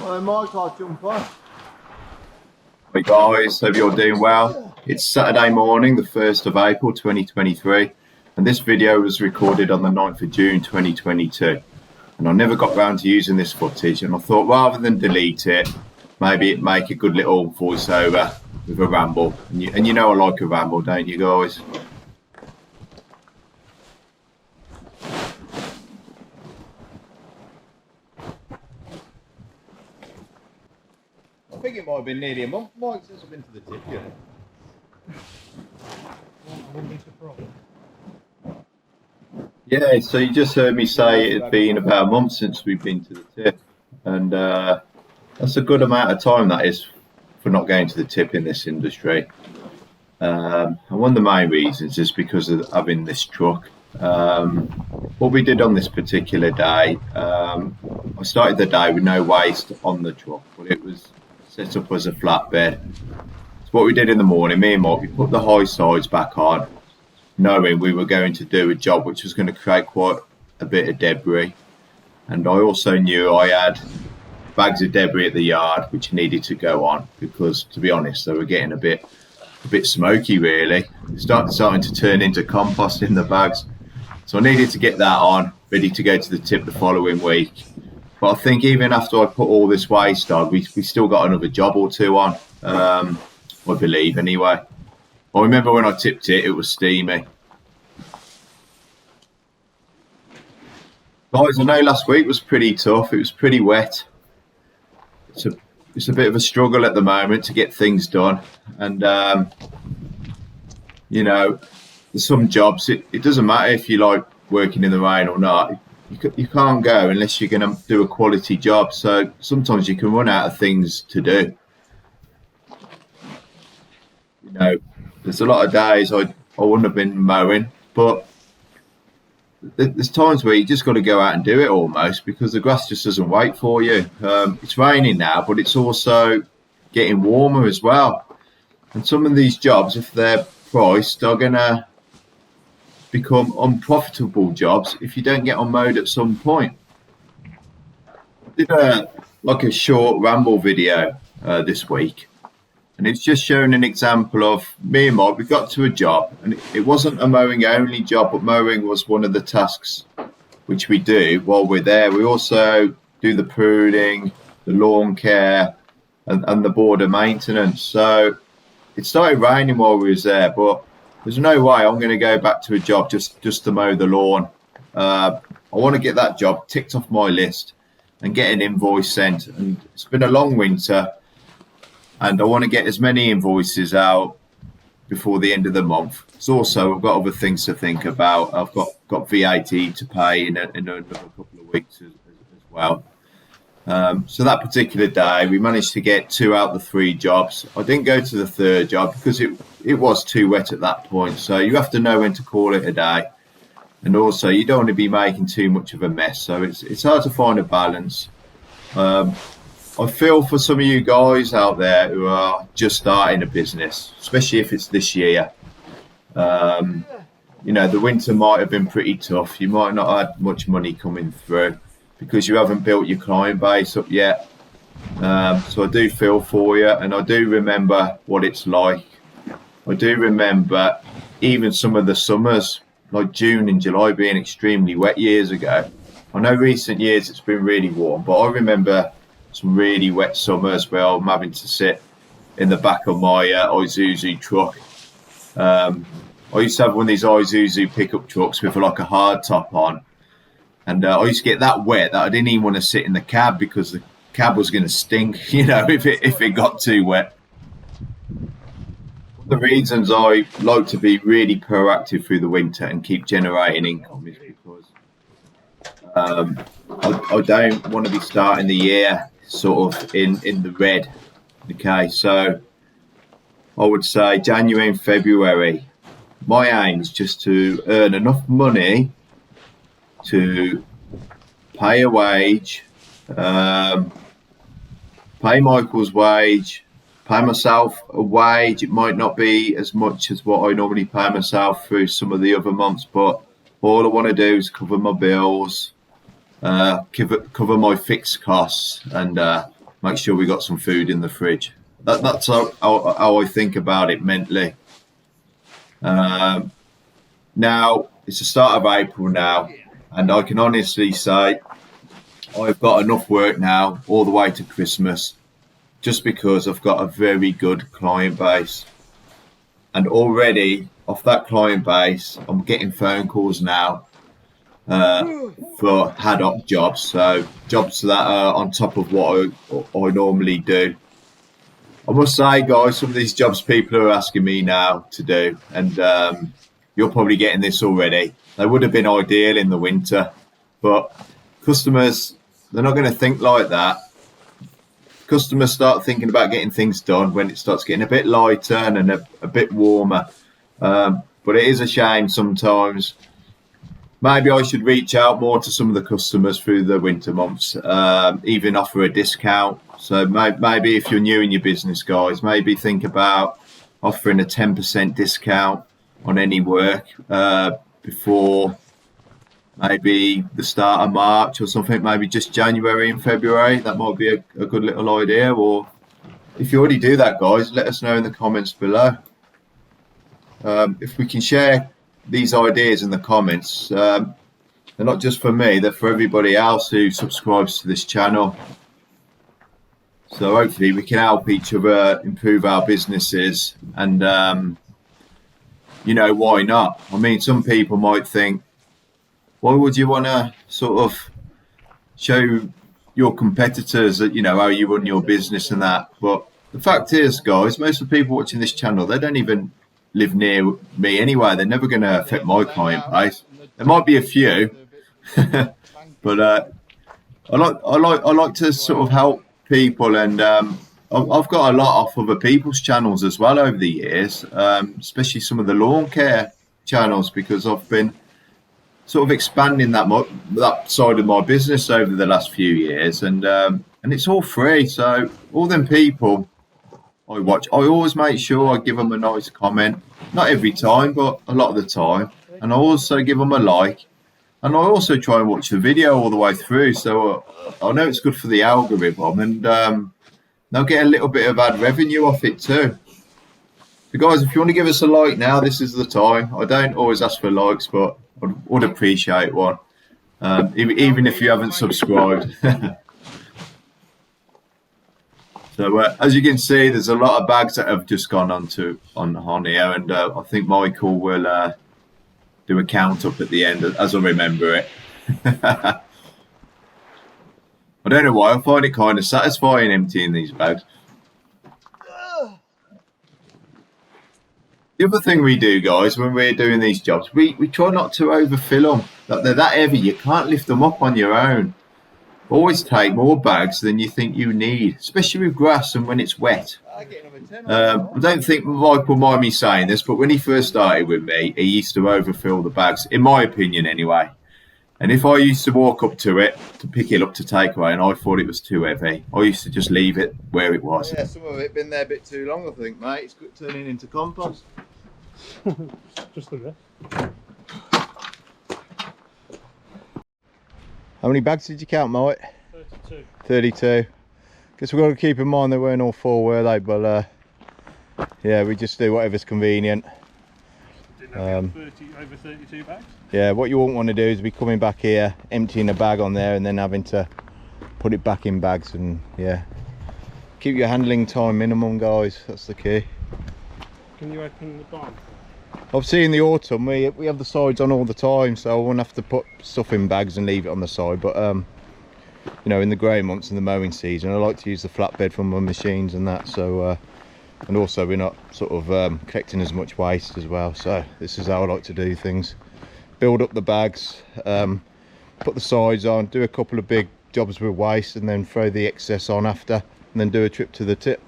Well, Mike, I'll jump on. Hey guys, hope you're doing well. It's Saturday morning, the 1st of April 2023, and this video was recorded on the 9th of June 2022. And I never got round to using this footage, and I thought rather than delete it, maybe it'd make a good little voiceover with a ramble. And you know I like a ramble, don't you guys? I think it might have been nearly a month, Mike, since I've been to the tip yet. I wouldn't be surprised. Yeah, so you just heard me say it had been about a month since we've been to the tip, and that's a good amount of time, that is, for not going to the tip in this industry. And one of the main reasons is because of having this truck. What we did on this particular day, I started the day with no waste on the truck, but it was set up as a flatbed. So what we did in the morning, me and Mike, we put the high sides back on, knowing we were going to do a job which was going to create quite a bit of debris. And I also knew I had bags of debris at the yard which needed to go on, because to be honest, they were getting a bit smoky really. Starting to turn into compost in the bags. So I needed to get that on, ready to go to the tip the following week. But I think even after I put all this waste on, we still got another job or two on, I believe anyway. I remember when I tipped it, it was steamy. Guys, I know last week was pretty tough. It was pretty wet. It's a bit of a struggle at the moment to get things done. And, you know, there's some jobs, it doesn't matter if you like working in the rain or not. You can't go unless you're going to do a quality job. So sometimes you can run out of things to do. You know, there's a lot of days I wouldn't have been mowing, but there's times where you just got to go out and do it almost, because the grass just doesn't wait for you. It's raining now, but it's also getting warmer as well. And some of these jobs, if they're priced, are going to become unprofitable jobs if you don't get on mowed at some point. I did a short ramble video this week, and it's just showing an example of me and Mike. We got to a job, and it wasn't a mowing only job, but mowing was one of the tasks which we do while we're there. We also do the pruning, the lawn care, and the border maintenance. So it started raining while we was there, but there's no way I'm going to go back to a job just to mow the lawn. I want to get that job ticked off my list and get an invoice sent. And it's been a long winter, and I want to get as many invoices out before the end of the month. So also, I've got other things to think about. I've got VAT to pay in another couple of weeks as well. So that particular day, we managed to get 2 out of the 3 jobs. I didn't go to the 3rd job because it was too wet at that point. So you have to know when to call it a day. And also, you don't want to be making too much of a mess. So it's hard to find a balance. I feel for some of you guys out there who are just starting a business, especially if it's this year. You know, the winter might have been pretty tough. You might not have had much money coming through because you haven't built your client base up yet. So I do feel for you, and I do remember what it's like. I do remember even some of the summers, like June and July, being extremely wet years ago. I know recent years it's been really warm, but I remember some really wet summers where I'm having to sit in the back of my Isuzu truck. I used to have one of these Isuzu pickup trucks with like a hard top on. And I used to get that wet that I didn't even want to sit in the cab, because the cab was going to stink, you know, if it got too wet. One of the reasons I like to be really proactive through the winter and keep generating income is because I don't want to be starting the year sort of in the red. Okay, so I would say January and February, my aim is just to earn enough money to pay a wage, pay Michael's wage, pay myself a wage. It might not be as much as what I normally pay myself through some of the other months, but all I want to do is cover my bills, cover my fixed costs, and make sure we got some food in the fridge. That's how I think about it mentally. Now it's the start of April now, and I can honestly say I've got enough work now all the way to Christmas, just because I've got a very good client base. And already off that client base, I'm getting phone calls now for ad hoc jobs, so jobs that are on top of what I normally do. I must say, guys, some of these jobs people are asking me now to do, and you're probably getting this already. They would have been ideal in the winter, but customers, they're not going to think like that. Customers start thinking about getting things done when it starts getting a bit lighter and a bit warmer. But it is a shame sometimes. Maybe I should reach out more to some of the customers through the winter months, even offer a discount. So maybe if you're new in your business, guys, maybe think about offering a 10% discount on any work before maybe the start of March or something, maybe just January and February. That might be a good little idea. Or if you already do that, guys, let us know in the comments below. If we can share these ideas in the comments, they're not just for me, they're for everybody else who subscribes to this channel. So hopefully we can help each other improve our businesses, and you know, why not? I mean, some people might think, why would you want to sort of show your competitors that, you know, how you run your business and that? But the fact is, guys, most of the people watching this channel, they don't even live near me anyway. They're never going to affect my client base. There might be a few, but I like to sort of help people, and I've got a lot off other people's channels as well over the years, especially some of the lawn care channels, because I've been sort of expanding that side of my business over the last few years, and it's all free. So all them people I watch, I always make sure I give them a nice comment. Not every time, but a lot of the time. And I also give them a like. And I also try and watch the video all the way through. So I know it's good for the algorithm, and they'll get a little bit of ad revenue off it too. So guys, if you want to give us a like now, this is the time. I don't always ask for likes, but I would appreciate one. Even if you haven't subscribed. So as you can see, there's a lot of bags that have just gone on here, and I think Michael will do a count up at the end as I remember it. I don't know why, I find it kind of satisfying emptying these bags. The other thing we do, guys, when we're doing these jobs, we try not to overfill them. They're that heavy, you can't lift them up on your own. Always take more bags than you think you need, especially with grass and when it's wet. I don't think Mike will mind me saying this, but when he first started with me, he used to overfill the bags, in my opinion anyway. And if I used to walk up to it to pick it up to take away and I thought it was too heavy, I used to just leave it where it was. Yeah, some of it been there a bit too long, I think, mate. It's turning into compost. Just the rest. How many bags did you count, Mike? 32. 32. Guess we've got to keep in mind they weren't all full, were they? But yeah, we just do whatever's convenient. Didn't have over 32 bags? Yeah, what you won't want to do is be coming back here, emptying a bag on there and then having to put it back in bags, and yeah. Keep your handling time minimum, guys, that's the key. Can you open the barn? Obviously in the autumn we have the sides on all the time, so I won't have to put stuff in bags and leave it on the side, but you know, in the grey months in the mowing season I like to use the flatbed from my machines and that, so and also we're not sort of collecting as much waste as well. So this is how I like to do things: build up the bags, put the sides on, do a couple of big jobs with waste, and then throw the excess on after, and then do a trip to the tip.